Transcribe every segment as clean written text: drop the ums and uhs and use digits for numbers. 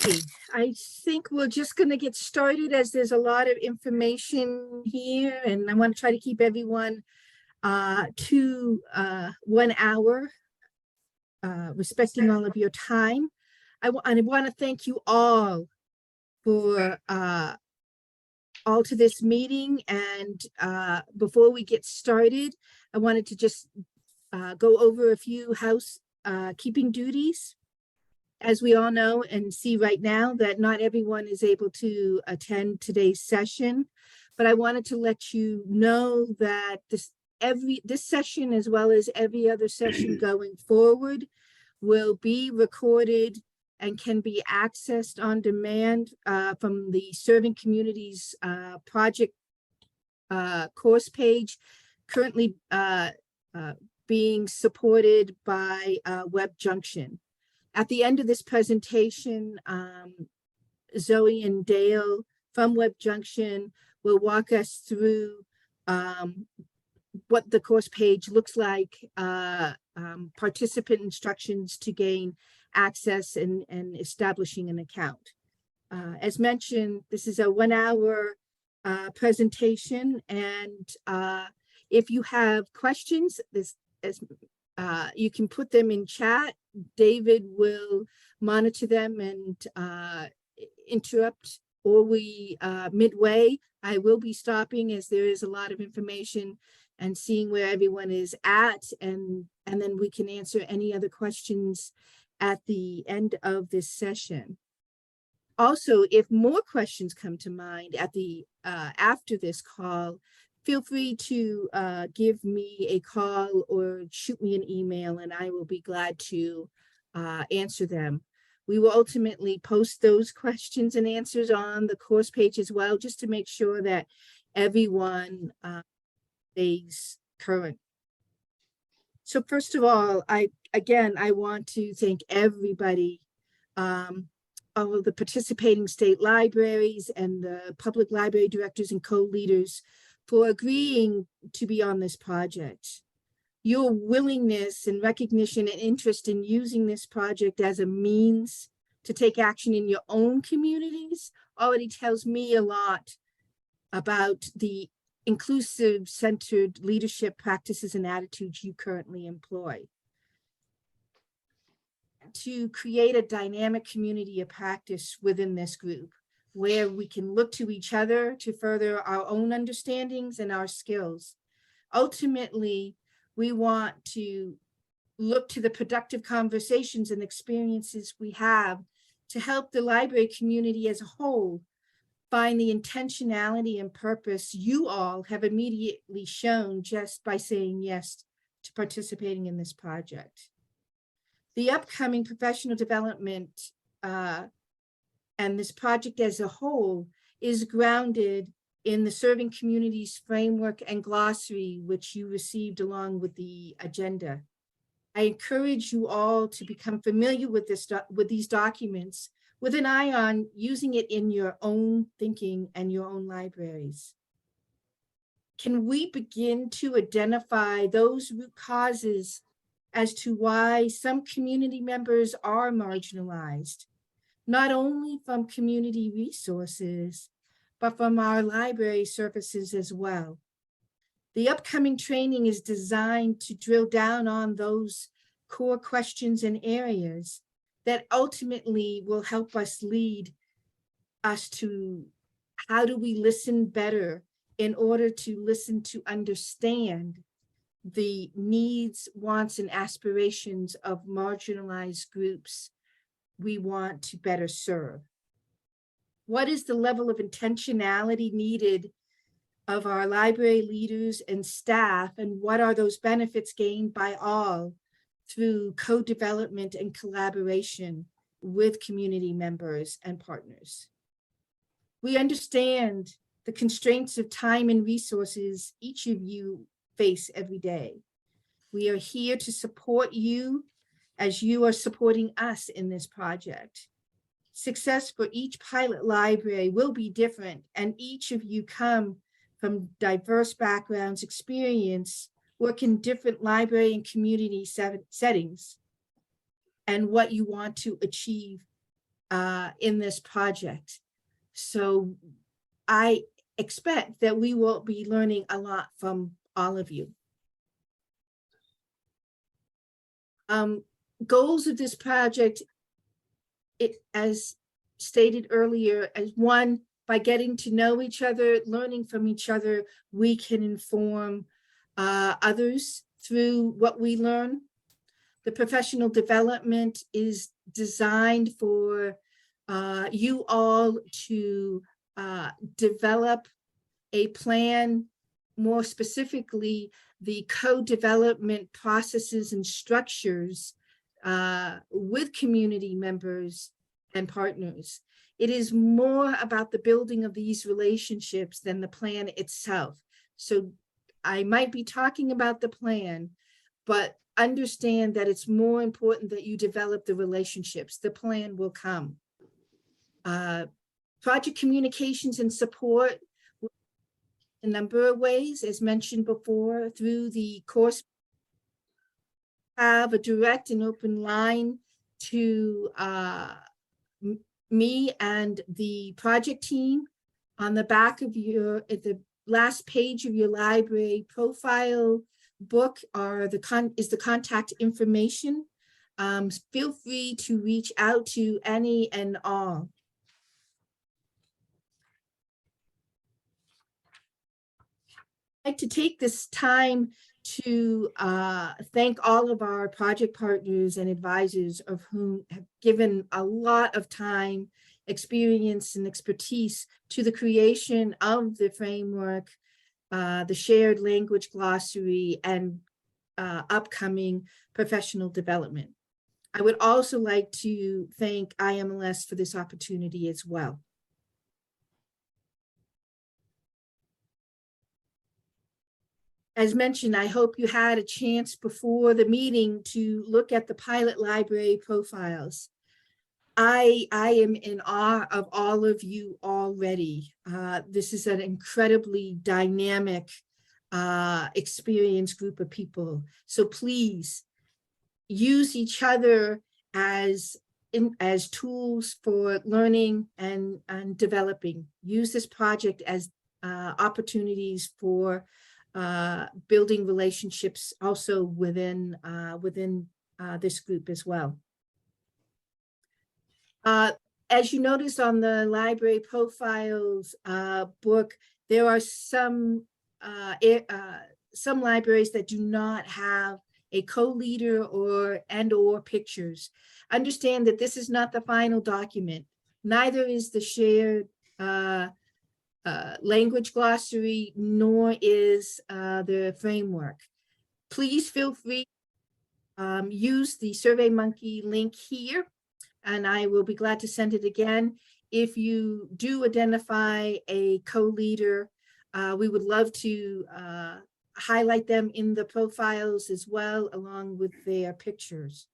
Okay, I think we're just going to get started as there's a lot of information here, and I want to try to keep everyone to 1 hour, respecting all of your time. I want to thank you all for all to this meeting, and before we get started, I wanted to just go over a few housekeeping duties. As we all know and see right now, that not everyone is able to attend today's session, but I wanted to let you know that this session, as well as every other session going forward, will be recorded and can be accessed on demand from the Serving Communities project course page, currently being supported by WEBJUNCTION. At the end of this presentation, Zoe and Dale from WEBJUNCTION will walk us through what the course page looks like, participant instructions to gain access and establishing an account. As mentioned, this is a 1 hour presentation, and if you have questions, you can put them in chat. David will monitor them and interrupt, or midway. I will be stopping as there is a lot of information and seeing where everyone is at, and then we can answer any other questions at the end of this session. Also, if more questions come to mind at the after this call, feel free to give me a call or shoot me an email, and I will be glad to answer them. We will ultimately post those questions and answers on the course page as well, just to make sure that everyone stays current. So first of all, I want to thank everybody, all of the participating state libraries and the public library directors and co-leaders for agreeing to be on this project. Your willingness and recognition and interest in using this project as a means to take action in your own communities already tells me a lot about the inclusive, centered leadership practices and attitudes you currently employ. To create a dynamic community of practice within this group, where we can look to each other to further our own understandings and our skills. Ultimately, we want to look to the productive conversations and experiences we have to help the library community as a whole find the intentionality and purpose you all have immediately shown just by saying yes to participating in this project. The upcoming professional development and this project as a whole is grounded in the Serving Communities framework and glossary, which you received along with the agenda. I encourage you all to become familiar with these documents with an eye on using it in your own thinking and your own libraries. Can we begin to identify those root causes as to why some community members are marginalized, not only from community resources, but from our library services as well? The upcoming training is designed to drill down on those core questions and areas that ultimately will help us lead us to how do we listen better in order to listen to understand the needs, wants, and aspirations of marginalized groups we want to better serve. What is the level of intentionality needed of our library leaders and staff, and what are those benefits gained by all through co-development and collaboration with community members and partners? We understand the constraints of time and resources each of you face every day. We are here to support you as you are supporting us in this project. Success for each pilot library will be different, and each of you come from diverse backgrounds, experience, work in different library and community settings, and what you want to achieve in this project. So I expect that we will be learning a lot from all of you. Goals of this project, as stated earlier, as one, by getting to know each other, learning from each other, we can inform others through what we learn. The professional development is designed for you all to develop a plan, more specifically, the co-development processes and structures with community members and partners. It is more about the building of these relationships than the plan itself. So I might be talking about the plan, but understand that it's more important that you develop the relationships. The plan will come. Project communications and support a number of ways, as mentioned before, through the course. Have a direct and open line to me and the project team. On the back of at the last page of your library profile book is the contact information. Feel free to reach out to any and all. I'd like to take this time to thank all of our project partners and advisors, of whom have given a lot of time, experience, and expertise to the creation of the framework, the shared language glossary, and upcoming professional development. I would also like to thank IMLS for this opportunity as well. As mentioned, I hope you had a chance before the meeting to look at the pilot library profiles. I am in awe of all of you already. This is an incredibly dynamic, experienced group of people. So please use each other as tools for learning and developing. Use this project as opportunities for building relationships also within this group as well. As you notice on the library profiles book, there are some libraries that do not have a co-leader or pictures. Understand that this is not the final document. Neither is the shared language glossary, nor is the framework. Please feel free to use the SurveyMonkey link here, and I will be glad to send it again. If you do identify a co-leader, we would love to highlight them in the profiles as well, along with their pictures.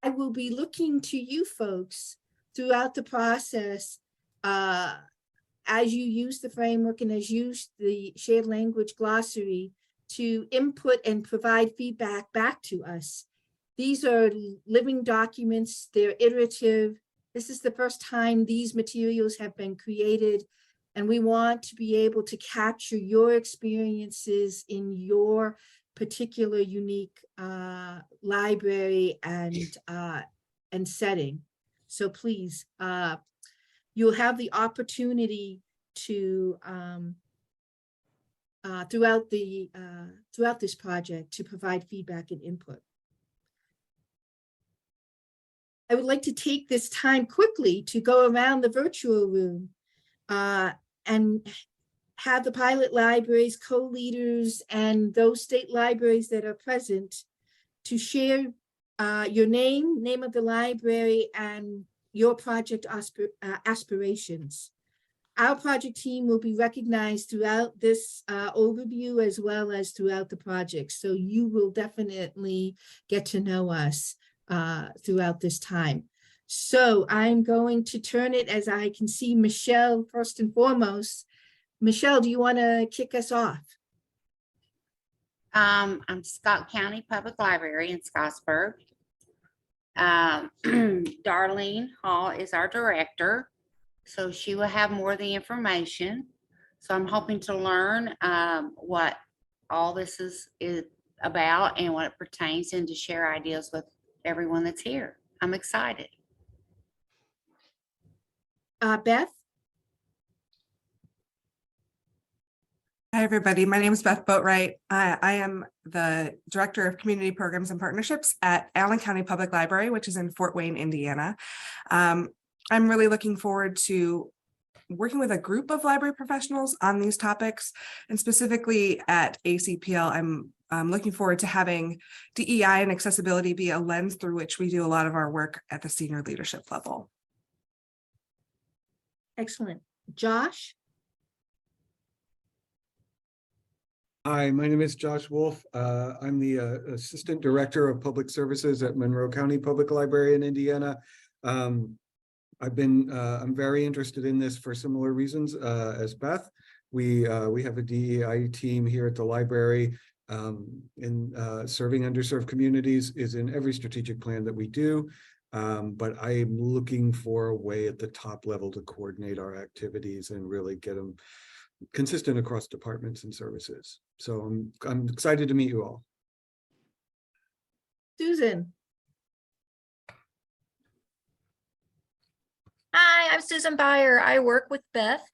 I will be looking to you folks throughout the process as you use the framework and as you use the shared language glossary to input and provide feedback back to us. These are living documents, they're iterative. This is the first time these materials have been created, and we want to be able to capture your experiences in your particular unique library and setting. So please, you'll have the opportunity to throughout this project to provide feedback and input. I would like to take this time quickly to go around the virtual room and have the pilot libraries, co-leaders, and those state libraries that are present to share your name of the library, and your project aspirations. Our project team will be recognized throughout this overview as well as throughout the project. So you will definitely get to know us throughout this time. So I'm going to turn it, as I can see Michelle first and foremost. Michelle, do you want to kick us off? I'm Scott County Public Library in Scottsburg. Darlene Hall is our director, so she will have more of the information. So I'm hoping to learn what all this is about and what it pertains, and to share ideas with everyone that's here. I'm excited. Beth? Hi, everybody. My name is Beth Boatwright. I am the Director of Community Programs and Partnerships at Allen County Public Library, which is in Fort Wayne, Indiana. I'm really looking forward to working with a group of library professionals on these topics, and specifically at ACPL, I'm looking forward to having DEI and accessibility be a lens through which we do a lot of our work at the senior leadership level. Excellent. Josh? Hi, my name is Josh Wolf. I'm the Assistant Director of Public Services at Monroe County Public Library in Indiana. I'm very interested in this for similar reasons as Beth. We have a DEI team here at the library, and serving underserved communities is in every strategic plan that we do. But I am looking for a way at the top level to coordinate our activities and really get them consistent across departments and services. So I'm excited to meet you all. Susan? Hi, I'm Susan Byer. I work with Beth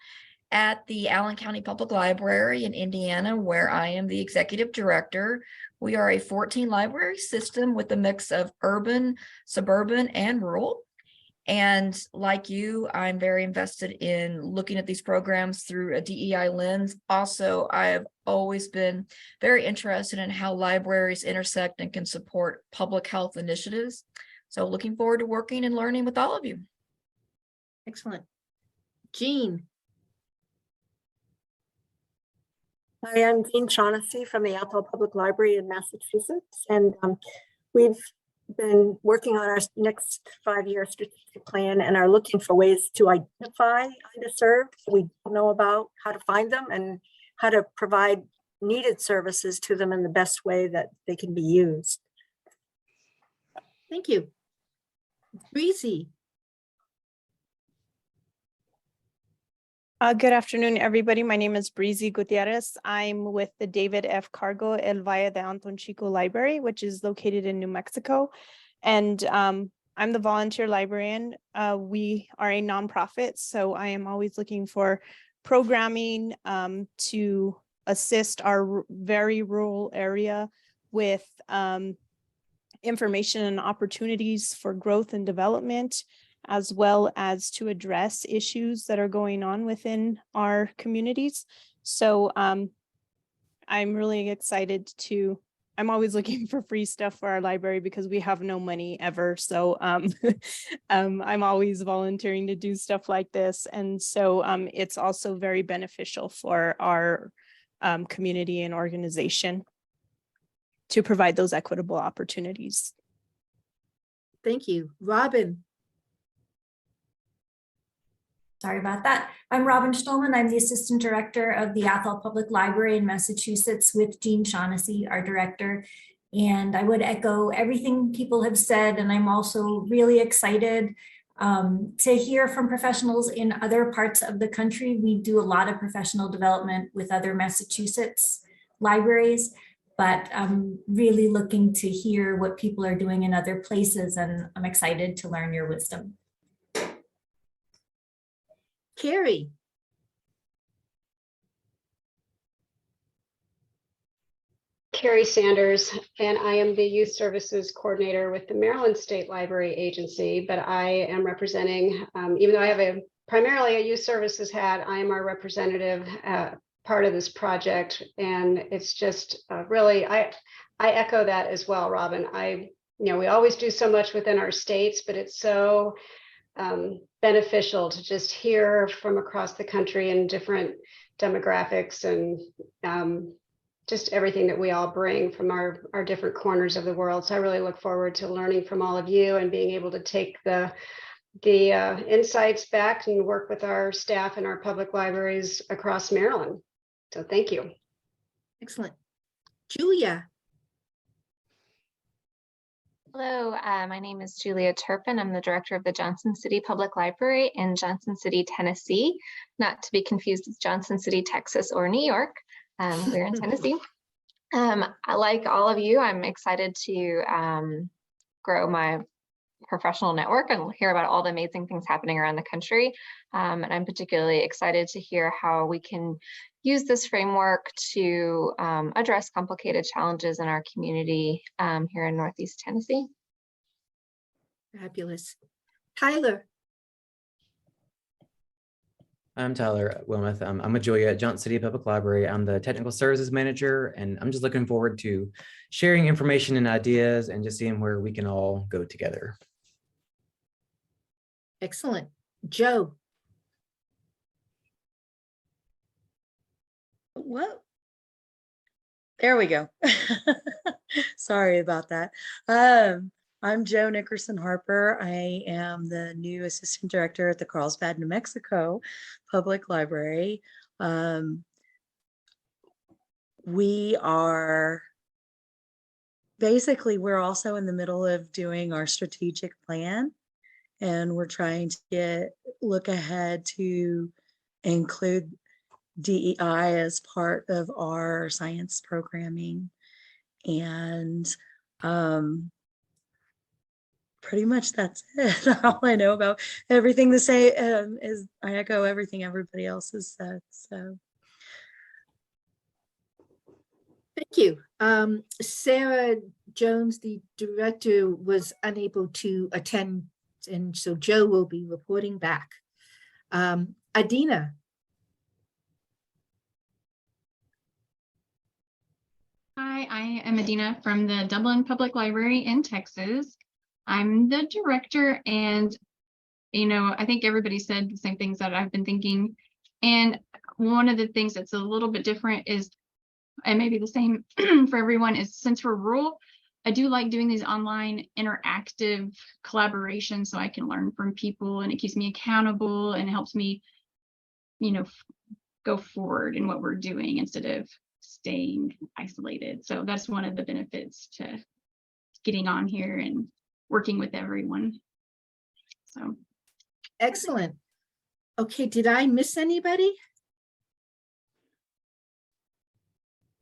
at the Allen County Public Library in Indiana, where I am the executive director. We are a 14 library system with a mix of urban, suburban, and rural. And like you, I'm very invested in looking at these programs through a DEI lens. Also, I have always been very interested in how libraries intersect and can support public health initiatives. So looking forward to working and learning with all of you. Excellent. Jean? Hi, I'm Jean Shaughnessy from the Athol Public Library in Massachusetts, and we've been working on our next 5-year strategic plan and are looking for ways to identify underserved. We don't know about how to find them and how to provide needed services to them in the best way that they can be used. Thank you. Breezy? Good afternoon, everybody. My name is Breezy Gutierrez. I'm with the David F. Cargo El Valle de Anton Chico Library, which is located in New Mexico. And I'm the volunteer librarian. We are a nonprofit, so I am always looking for programming to assist our very rural area with information and opportunities for growth and development, as well as to address issues that are going on within our communities. So I'm really excited I'm always looking for free stuff for our library because we have no money ever. So I'm always volunteering to do stuff like this. And so it's also very beneficial for our community and organization to provide those equitable opportunities. Thank you. Robin? Sorry about that. I'm Robin Stolman. I'm the Assistant Director of the Athol Public Library in Massachusetts with Jean Shaughnessy, our director. And I would echo everything people have said. And I'm also really excited to hear from professionals in other parts of the country. We do a lot of professional development with other Massachusetts libraries, but I'm really looking to hear what people are doing in other places. And I'm excited to learn your wisdom. Carrie? Carrie Sanders, and I am the Youth Services Coordinator with the Maryland State Library Agency, but I am representing, even though I have primarily a youth services hat, I am our representative part of this project, and it's just really, I echo that as well, Robin. We always do so much within our states, but it's so beneficial to just hear from across the country and different demographics and just everything that we all bring from our different corners of the world. So I really look forward to learning from all of you and being able to take the insights back and work with our staff and our public libraries across Maryland. So thank you. Excellent. Julia? Hello, my name is Julia Turpin. I'm the director of the Johnson City Public Library in Johnson City, Tennessee, not to be confused with Johnson City, Texas, or New York. We're in Tennessee. Like all of you, I'm excited to grow my professional network and hear about all the amazing things happening around the country. And I'm particularly excited to hear how we can use this framework to address complicated challenges in our community here in Northeast Tennessee. Fabulous. Tyler. I'm Tyler Wilmoth. I'm with Julia at Johnson City Public Library. I'm the technical services manager, and I'm just looking forward to sharing information and ideas and just seeing where we can all go together. Excellent. Joe. Well, there we go. Sorry about that. I'm Joe Nickerson Harper. I am the new assistant director at the Carlsbad, New Mexico Public Library. We are basically, we're also in the middle of doing our strategic plan, and we're trying to look ahead to include DEI as part of our science programming. And pretty much that's it. All I know about everything to say is I echo everything everybody else has said. So Thank you. Sarah Jones, the director, was unable to attend, and so Joe will be reporting back. Adina. Hi, I am Adina from the Dublin Public Library in Texas. I'm the director, and I think everybody said the same things that I've been thinking. And one of the things that's a little bit different is, and maybe the same for everyone, is since we're rural, I do like doing these online interactive collaborations so I can learn from people, and it keeps me accountable and helps me, go forward in what we're doing instead of staying isolated. So that's one of the benefits to getting on here and working with everyone. So Excellent. Okay, did I miss anybody?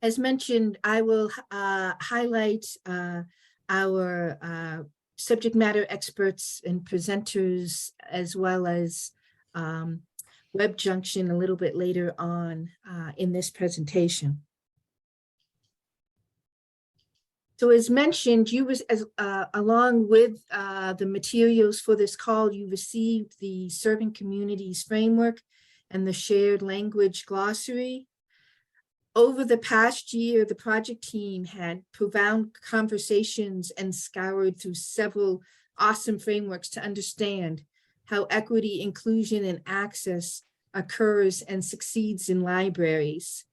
As mentioned, I will highlight our subject matter experts and presenters, as well as WebJunction a little bit later on in this presentation. So as mentioned, along with the materials for this call, you received the Serving Communities Framework and the Shared Language Glossary. Over the past year, the project team had profound conversations and scoured through several awesome frameworks to understand how equity, inclusion, and access occurs and succeeds in libraries.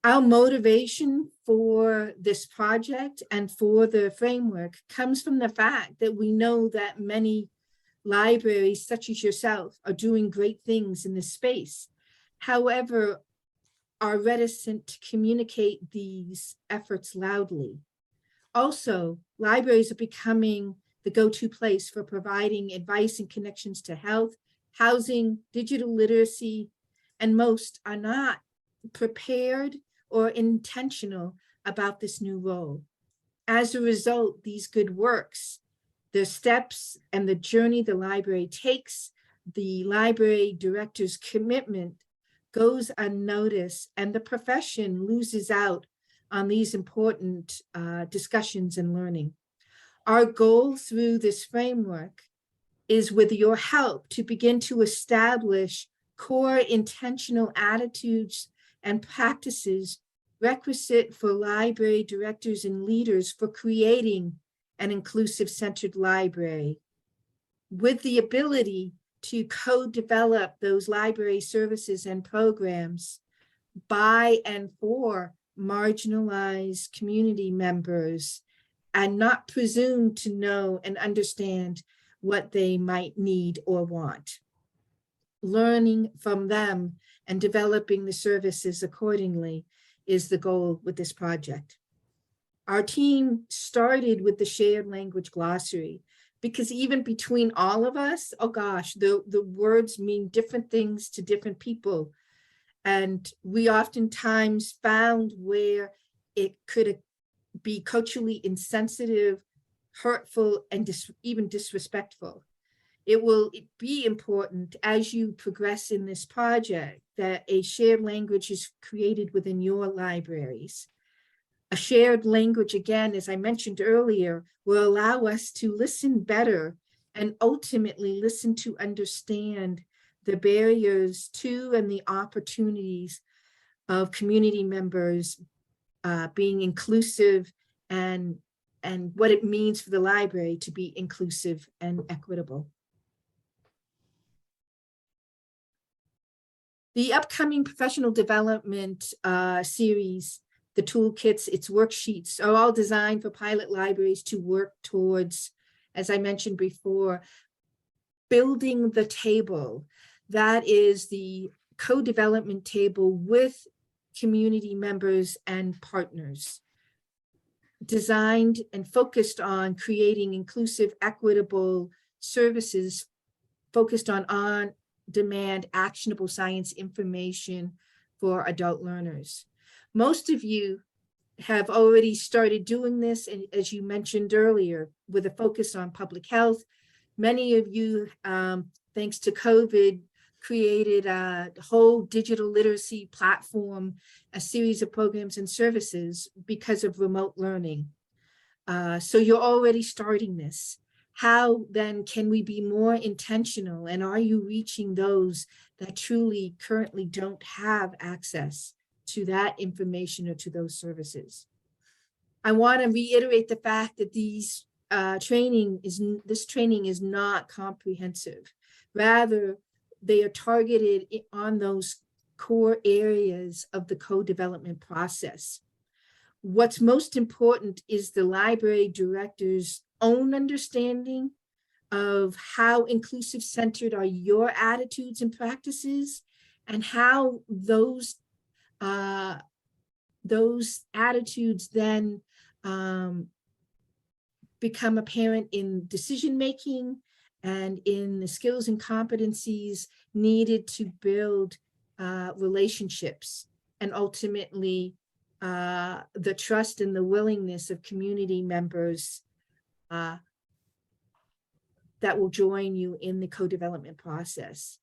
Our motivation for this project and for the framework comes from the fact that we know that many libraries, such as yourself, are doing great things in this space. However, are reticent to communicate these efforts loudly. Also, libraries are becoming the go-to place for providing advice and connections to health, housing, digital literacy, and most are not prepared or intentional about this new role. As a result, these good works, the steps and the journey the library takes, the library director's commitment goes unnoticed, and the profession loses out on these important discussions and learning. Our goal through this framework is, with your help, to begin to establish core intentional attitudes and practices requisite for library directors and leaders for creating an inclusive centered library, with the ability to co-develop those library services and programs by and for marginalized community members, and not presume to know and understand what they might need or want. Learning from them and developing the services accordingly is the goal with this project. Our team started with the shared language glossary because even between all of us, oh gosh, the words mean different things to different people. And we oftentimes found where it could be culturally insensitive, hurtful, and even disrespectful. It will be important as you progress in this project that a shared language is created within your libraries. A shared language, again, as I mentioned earlier, will allow us to listen better and ultimately listen to understand the barriers to and the opportunities of community members being inclusive and what it means for the library to be inclusive and equitable. The upcoming professional development series, the toolkits, its worksheets are all designed for pilot libraries to work towards, as I mentioned before, building the table. That is the co-development table with community members and partners, designed and focused on creating inclusive, equitable services focused on on-demand, actionable science information for adult learners. Most of you have already started doing this, and as you mentioned earlier, with a focus on public health. Many of you, thanks to COVID, created a whole digital literacy platform, a series of programs and services because of remote learning. So you're already starting this. How then can we be more intentional, and are you reaching those that truly currently don't have access to that information or to those services? I want to reiterate the fact that this training is not comprehensive. Rather, they are targeted on those core areas of the co-development process. What's most important is the library director's own understanding of how inclusive centered are your attitudes and practices, and how those attitudes then become apparent in decision making and in the skills and competencies needed to build relationships, and ultimately the trust and the willingness of community members that will join you in the co-development process.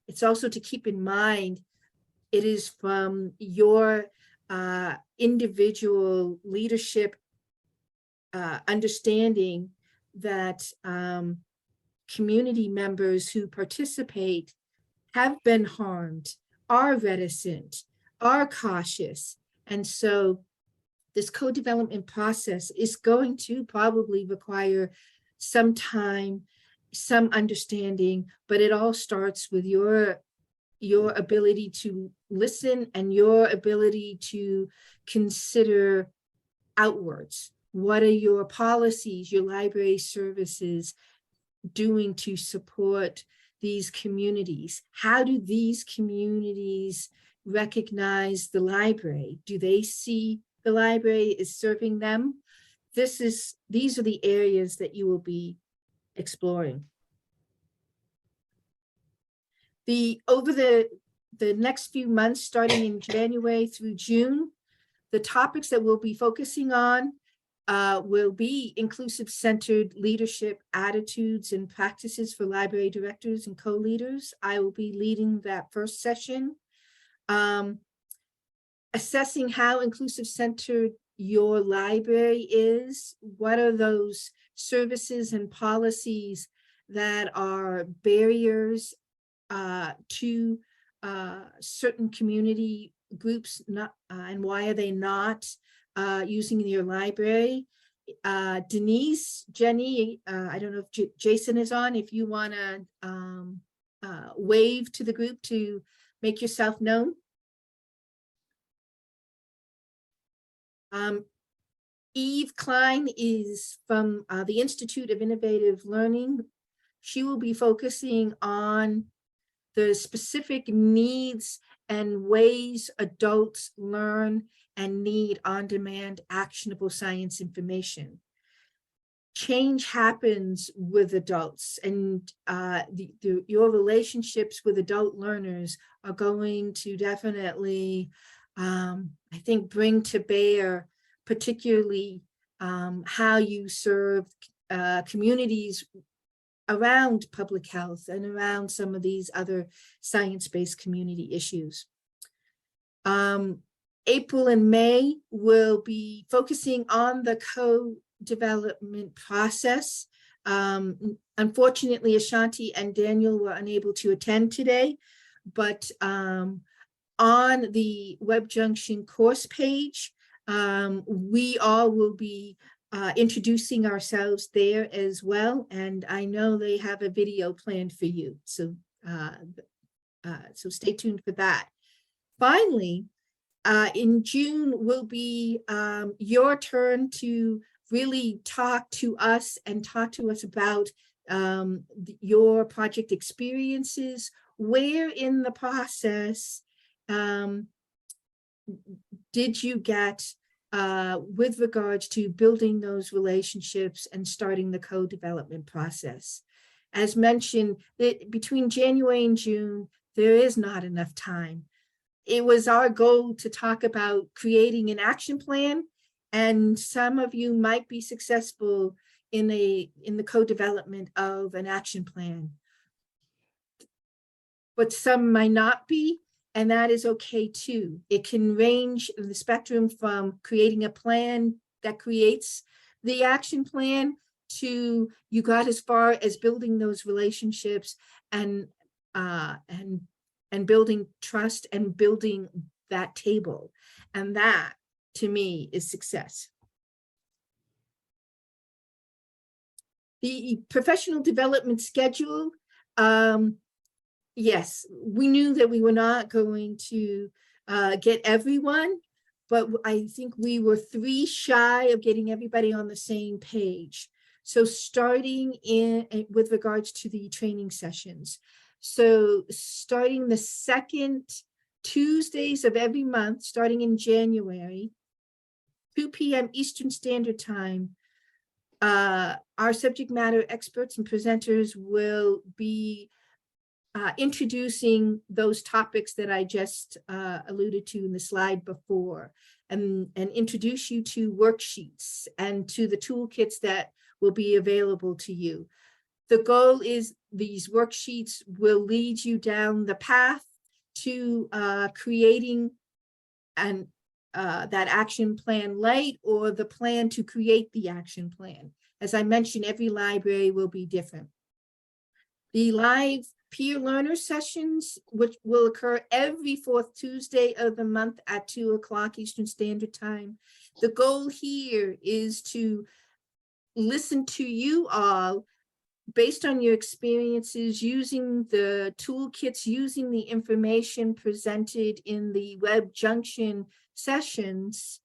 It's also to keep in mind, it is from your individual leadership understanding that community members who participate have been harmed, are reticent, are cautious. And so this co-development process is going to probably require some time, some understanding, but it all starts with your ability to listen and your ability to consider outwards. What are your policies, your library services doing to support these communities? How do these communities recognize the library? Do they see the library as serving them? These are the areas that you will be exploring. Over the next few months, starting in January through June, the topics that we'll be focusing on will be inclusive centered leadership attitudes and practices for library directors and co-leaders. I will be leading that first session. Assessing how inclusive centered your library is. What are those services and policies that are barriers to certain community groups, and why are they not using your library? Denise, Jenny, I don't know if Jason is on, if you want to wave to the group to make yourself known. Eve Klein is from the Institute of Innovative Learning. She will be focusing on the specific needs and ways adults learn and need on-demand actionable science information. Change happens with adults, and your relationships with adult learners are going to definitely, I think, bring to bear particularly how you serve communities around public health and around some of these other science-based community issues. April and May will be focusing on the co-development process. Unfortunately, Ashanti and Daniel were unable to attend today, but on the WebJunction course page, we all will be introducing ourselves there as well. And I know they have a video planned for you. So, so stay tuned for that. Finally, in June will be your turn to really talk to us and talk to us about your project experiences. Where in the process did you get with regards to building those relationships and starting the co-development process? As mentioned, between January and June, there is not enough time. It was our goal to talk about creating an action plan, and some of you might be successful in the co-development of an action plan, but some might not be, and that is okay too. It can range in the spectrum from creating a plan that creates the action plan to you got as far as building those relationships and building trust and building that table. And that, to me, is success. The professional development schedule, yes, we knew that we were not going to get everyone, but I think we were 3 shy of getting everybody on the same page. So starting with regards to the training sessions. So starting the second Tuesdays of every month, starting in January, 2 p.m. Eastern Standard Time, our subject matter experts and presenters will be introducing those topics that I just alluded to in the slide before, and introduce you to worksheets and to the toolkits that will be available to you. The goal is these worksheets will lead you down the path to creating that action plan light, or the plan to create the action plan. As I mentioned, every library will be different. The live peer learner sessions, which will occur every 4th Tuesday of the month at 2 o'clock Eastern Standard Time. The goal here is to listen to you all based on your experiences using the toolkits, using the information presented in the WebJunction sessions.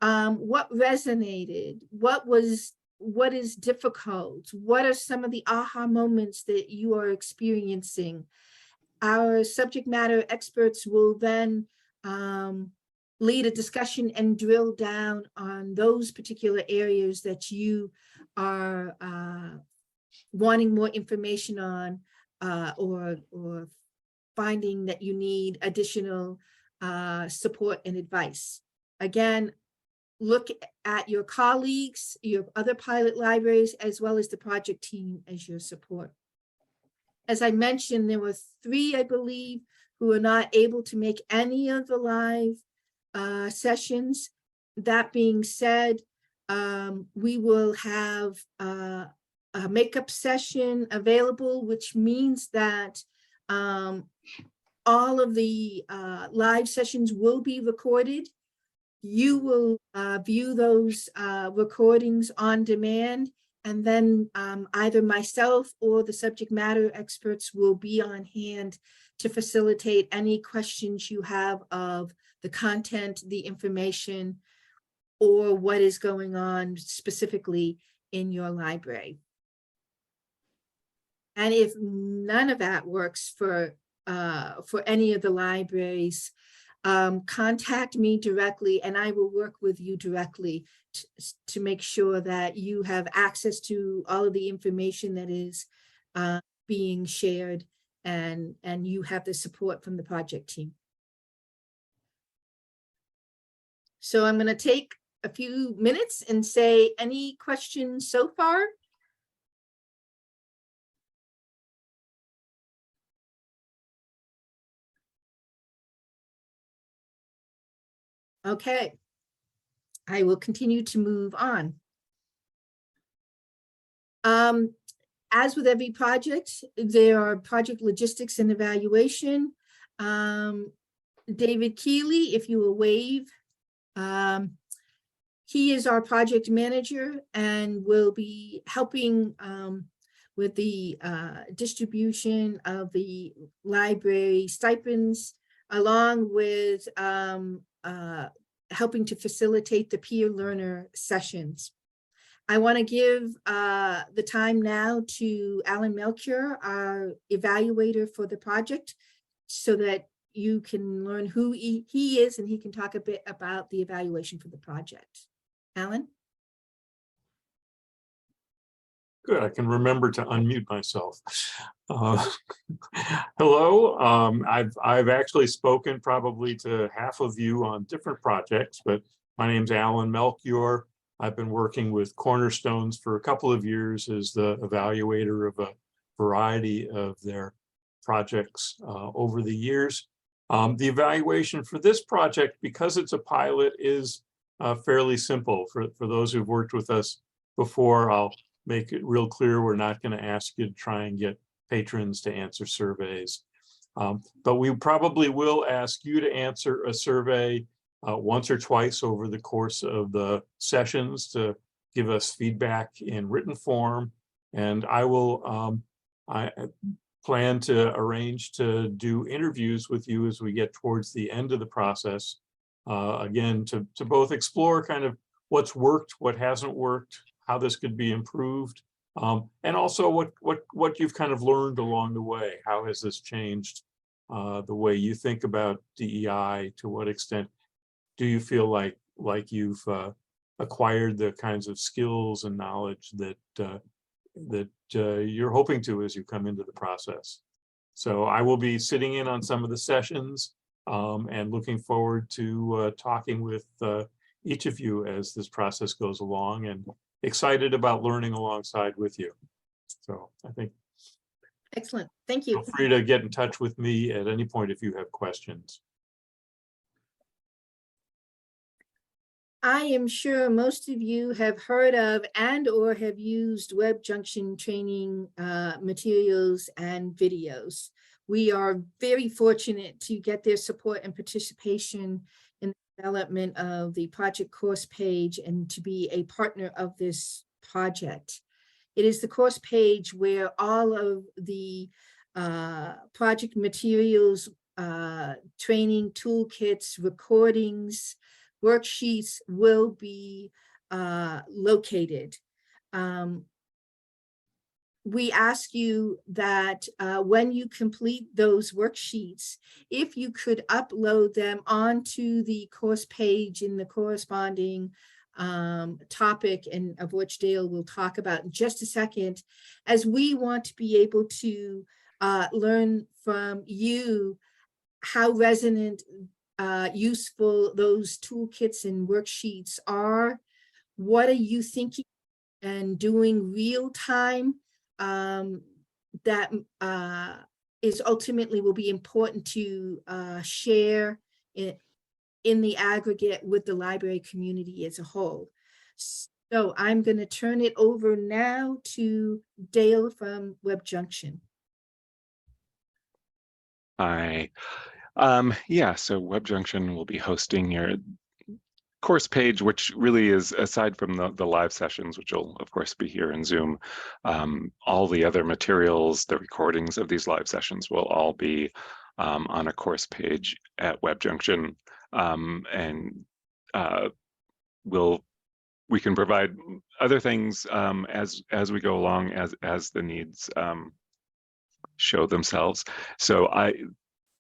What resonated? What is difficult? What are some of the aha moments that you are experiencing? Our subject matter experts will then lead a discussion and drill down on those particular areas that you are wanting more information on, or finding that you need additional support and advice. Again, look at your colleagues, your other pilot libraries, as well as the project team as your support. As I mentioned, there were 3, I believe, who are not able to make any of the live sessions. That being said, we will have a makeup session available, which means that all of the live sessions will be recorded. You will view those recordings on demand, and then either myself or the subject matter experts will be on hand to facilitate any questions you have of the content, the information, or what is going on specifically in your library. And if none of that works for any of the libraries, contact me directly and I will work with you directly to make sure that you have access to all of the information that is being shared, and you have the support from the project team. So I'm going to take a few minutes and say, any questions so far? Okay, I will continue to move on. As with every project, there are project logistics and evaluation. David Keeley, if you will wave. He is our project manager and will be helping with the distribution of the library stipends, along with helping to facilitate the peer learner sessions. I want to give the time now to Alan Melchior, our evaluator for the project, so that you can learn who he is and he can talk a bit about the evaluation for the project. Alan? Good, I can remember to unmute myself. Hello, I've actually spoken probably to half of you on different projects, but my name's Alan Melchior. I've been working with Cornerstones for a couple of years as the evaluator of a variety of their projects over the years. The evaluation for this project, because it's a pilot, is fairly simple. For those who've worked with us before, I'll make it real clear we're not going to ask you to try and get patrons to answer surveys. But we probably will ask you to answer a survey once or twice over the course of the sessions to give us feedback in written form. And I will I plan to arrange to do interviews with you as we get towards the end of the process. Again, to both explore kind of what's worked, what hasn't worked, how this could be improved, and also what you've kind of learned along the way. How has this changed the way you think about DEI? To what extent do you feel like you've acquired the kinds of skills and knowledge that you're hoping to as you come into the process? So I will be sitting in on some of the sessions and looking forward to talking with each of you as this process goes along, and excited about learning alongside with you. So I think. Excellent, thank you. Feel free to get in touch with me at any point if you have questions. I am sure most of you have heard of and or have used WebJunction training materials and videos. We are very fortunate to get their support and participation in the development of the project course page and to be a partner of this project. It is the course page where all of the project materials, training toolkits, recordings, worksheets will be located. We ask you that when you complete those worksheets, if you could upload them onto the course page in the corresponding topic, and of which Dale will talk about in just a second, as we want to be able to learn from you how resonant, useful those toolkits and worksheets are. What are you thinking and doing real time that is ultimately will be important to share in the aggregate with the library community as a whole. So I'm going to turn it over now to Dale from WebJunction. Hi. Yeah, so WebJunction will be hosting your course page, which really is, aside from the live sessions, which will of course be here in Zoom, all the other materials, the recordings of these live sessions will all be on a course page at WebJunction, and we can provide other things as we go along, as the needs show themselves. So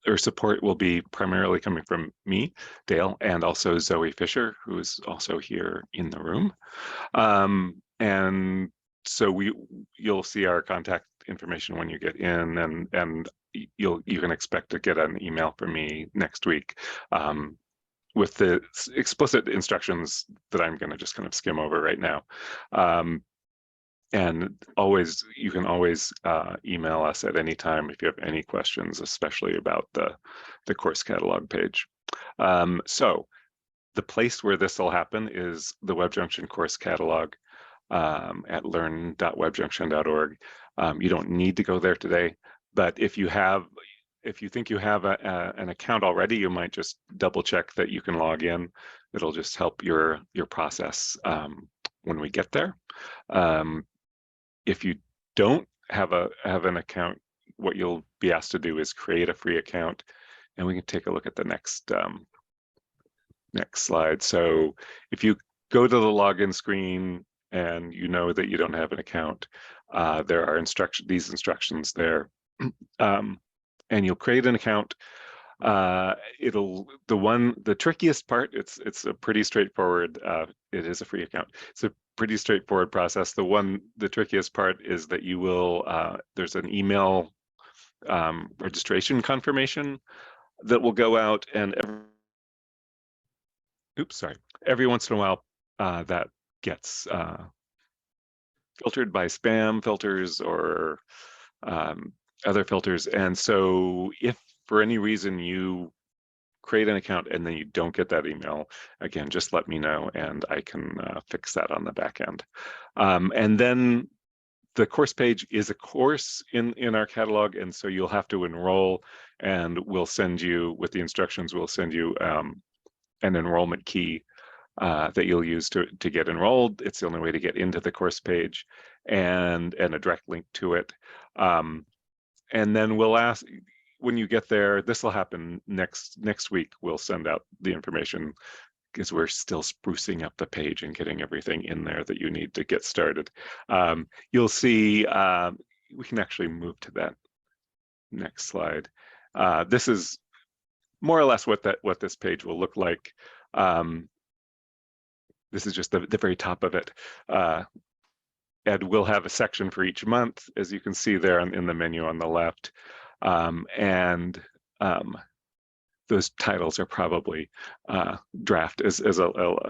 or support will be primarily coming from me, Dale, and also Zoe Fisher, who is also here in the room. And so you'll see our contact information when you get in, and you can expect to get an email from me next week with the explicit instructions that I'm going to just kind of skim over right now. And you can always email us at any time if you have any questions, especially about the course catalog page. So the place where this will happen is the WebJunction course catalog at learn.webjunction.org. You don't need to go there today, but if you think you have an account already, you might just double check that you can log in. It'll just help your process when we get there. If you don't have an account, what you'll be asked to do is create a free account, and we can take a look at the next slide. So if you go to the login screen and you know that you don't have an account, there are these instructions there, and you'll create an account. The trickiest part, it's a pretty straightforward, it is a free account. It's a pretty straightforward process. The trickiest part is that you will, there's an email registration confirmation that will go out, and every once in a while that gets filtered by spam filters or other filters. And so if for any reason you create an account and then you don't get that email, again, just let me know and I can fix that on the back end. And then the course page is a course in our catalog, and so you'll have to enroll, and we'll send you, with the instructions, we'll send you an enrollment key that you'll use to get enrolled. It's the only way to get into the course page, and a direct link to it. And then we'll ask, when you get there, this will happen next week, we'll send out the information because we're still sprucing up the page and getting everything in there that you need to get started. You'll see, we can actually move to that next slide. This is more or less what this page will look like. This is just the very top of it. And we'll have a section for each month, as you can see there in the menu on the left. Those titles are probably draft, as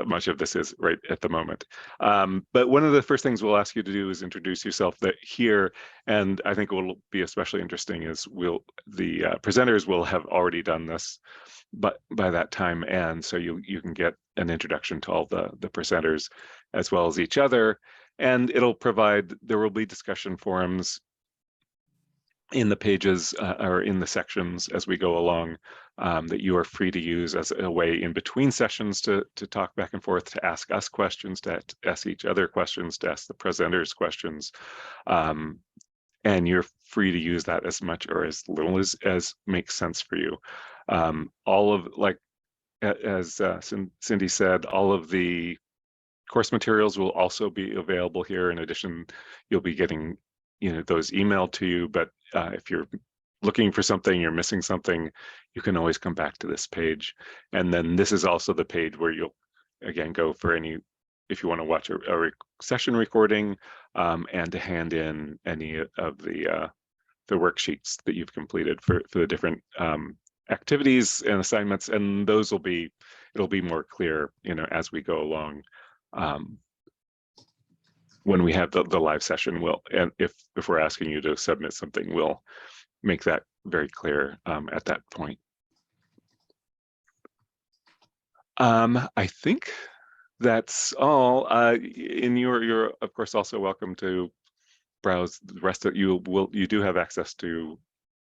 much of this is right at the moment. But one of the first things we'll ask you to do is introduce yourself here. And I think what will be especially interesting is the presenters will have already done this by that time. And so you can get an introduction to all the presenters as well as each other. And there will be discussion forums in the pages or in the sections as we go along that you are free to use as a way in between sessions to talk back and forth, to ask us questions, to ask each other questions, to ask the presenters questions. And you're free to use that as much or as little as makes sense for you. All of, like, as Cindy said, all of the course materials will also be available here. In addition, you'll be getting those emailed to you, but if you're looking for something, you're missing something, you can always come back to this page. And then this is also the page where you'll again go for if you want to watch a session recording and to hand in any of the worksheets that you've completed for the different activities and assignments. And those it'll be more clear, as we go along. When we have the live session, and if we're asking you to submit something, we'll make that very clear at that point. I think that's all. And you're of course also welcome to browse the rest of you do have access to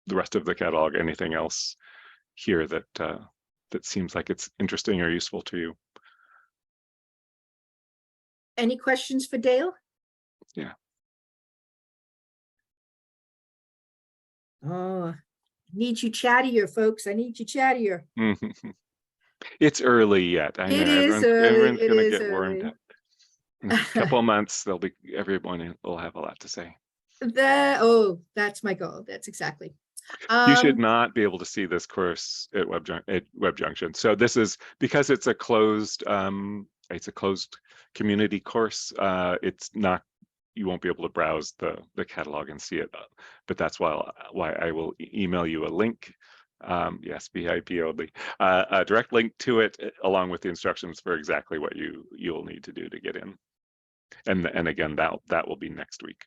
the rest of the catalog. Anything else here that seems like it's interesting or useful to you? Any questions for Dale? Yeah. Oh, need you chattier, folks. I need you chattier. It's early yet. I know everyone's gonna get warmed up. In a couple of months, everyone will have a lot to say. That's my goal. That's exactly. You should not be able to see this course at WebJunction. So this is because it's a closed community course. It's not, you won't be able to browse the catalog and see it. But that's why I will email you a link. Yes, VIP only. A direct link to it, along with the instructions for exactly what you'll need to do to get in. And again, that will be next week.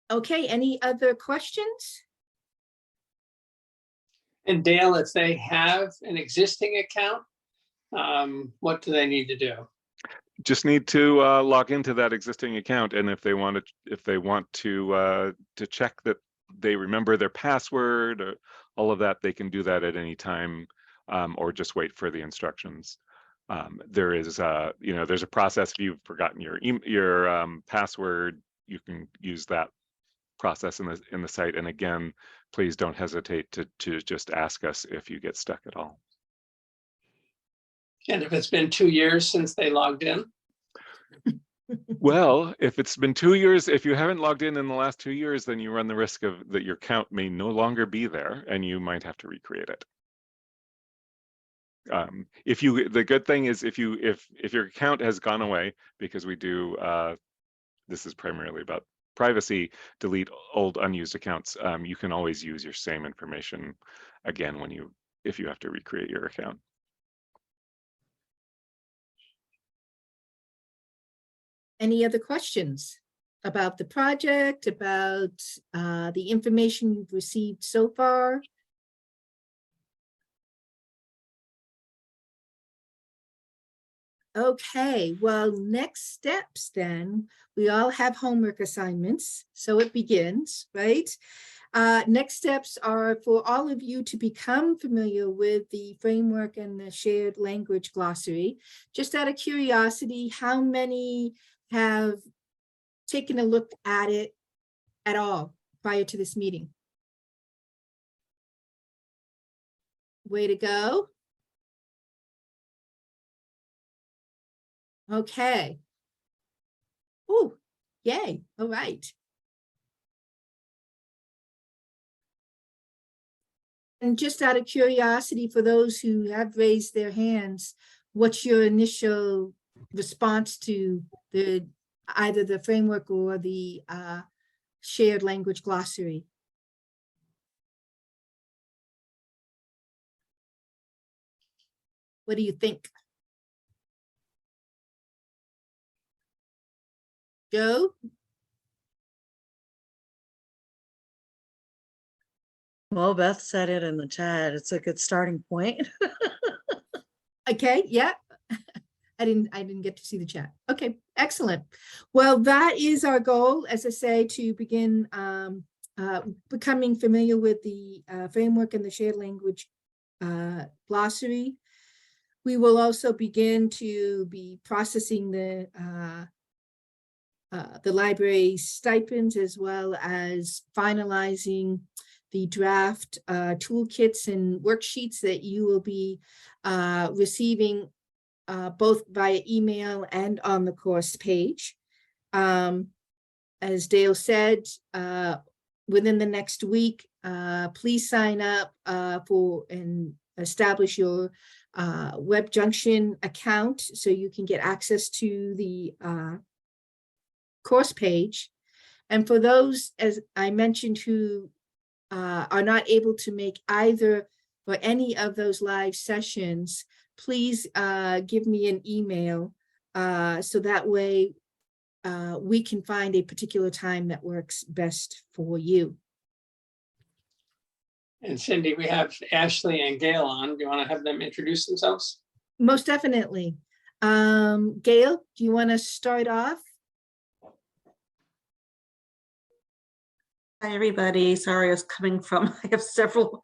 Okay, any other questions? And Dale, if they have an existing account, what do they need to do? Just need to log into that existing account, and if they want to check that they remember their password or all of that, they can do that at any time, or just wait for the instructions. There is there's a process. If you've forgotten your password, you can use that process in the site. And again, please don't hesitate to just ask us if you get stuck at all. And if it's been 2 years since they logged in? Well, if it's been 2 years, if you haven't logged in the last 2 years, then you run the risk of that your account may no longer be there and you might have to recreate it. The good thing is if your account has gone away, because we do, this is primarily about privacy, delete old unused accounts. You can always use your same information again if you have to recreate your account. Any other questions about the project, about the information you've received so far? Okay, well, next steps then, we all have homework assignments, so it begins, right? Next steps are for all of you to become familiar with the framework and the shared language glossary. Just out of curiosity, how many have taken a look at it at all prior to this meeting? Way to go. Okay. Oh, yay. All right. And just out of curiosity, for those who have raised their hands, what's your initial response to either the framework or the shared language glossary? What do you think? Joe? Well, Beth said it in the chat. It's a good starting point. Okay, yeah. I didn't get to see the chat. Okay, excellent. Well, that is our goal, as I say, to begin becoming familiar with the framework and the shared language glossary. We will also begin to be processing the library stipends, as well as finalizing the draft toolkits and worksheets that you will be receiving both via email and on the course page. As Dale said, within the next week, please sign up for and establish your WebJunction account so you can get access to the course page. And for those, as I mentioned, who are not able to make either or any of those live sessions, please give me an email so that way we can find a particular time that works best for you. And Cindy, we have Ashley and Gail on. Do you want to have them introduce themselves? Most definitely. Gail, do you want to start off? Hi, everybody. Sorry, I was coming from, I have several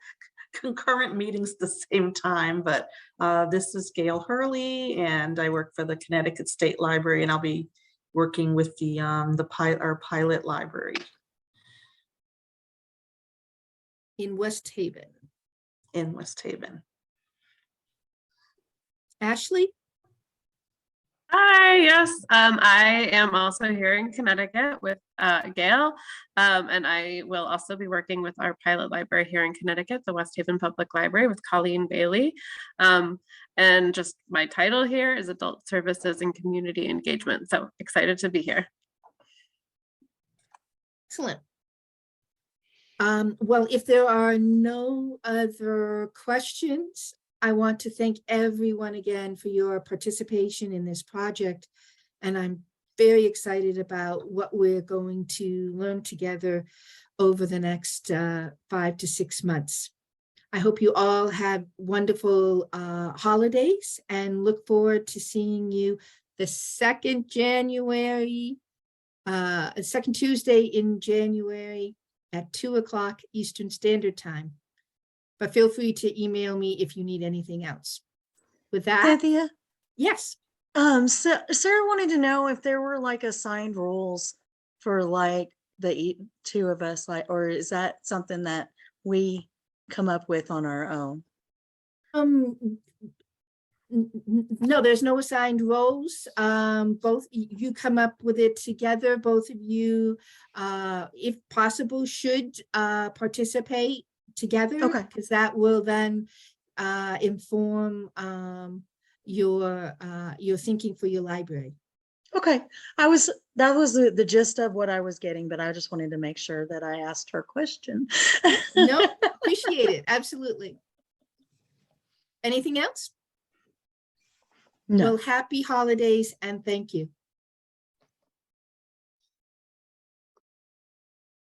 concurrent meetings at the same time, but this is Gail Hurley, and I work for the Connecticut State Library, and I'll be working with our pilot library. In West Haven. In West Haven. Ashley? Hi, yes, I am also here in Connecticut with Gail, and I will also be working with our pilot library here in Connecticut, the West Haven Public Library with Colleen Bailey. And just my title here is Adult Services and Community Engagement. So excited to be here. Excellent. Well, if there are no other questions, I want to thank everyone again for your participation in this project. And I'm very excited about what we're going to learn together over the next 5 to 6 months. I hope you all have wonderful holidays and look forward to seeing you the second Tuesday in January at 2 o'clock Eastern Standard Time. But feel free to email me if you need anything else. With that, Cynthia? yes. So Sarah wanted to know if there were like assigned roles for like the two of us, like, or is that something that we come up with on our own? No, there's no assigned roles. Both you come up with it together. Both of you, if possible, should participate together, because that will then inform your thinking for your library. Okay, that was the gist of what I was getting, but I just wanted to make sure that I asked her question. No, appreciate it. Absolutely. Anything else? No. Well, happy holidays and thank you.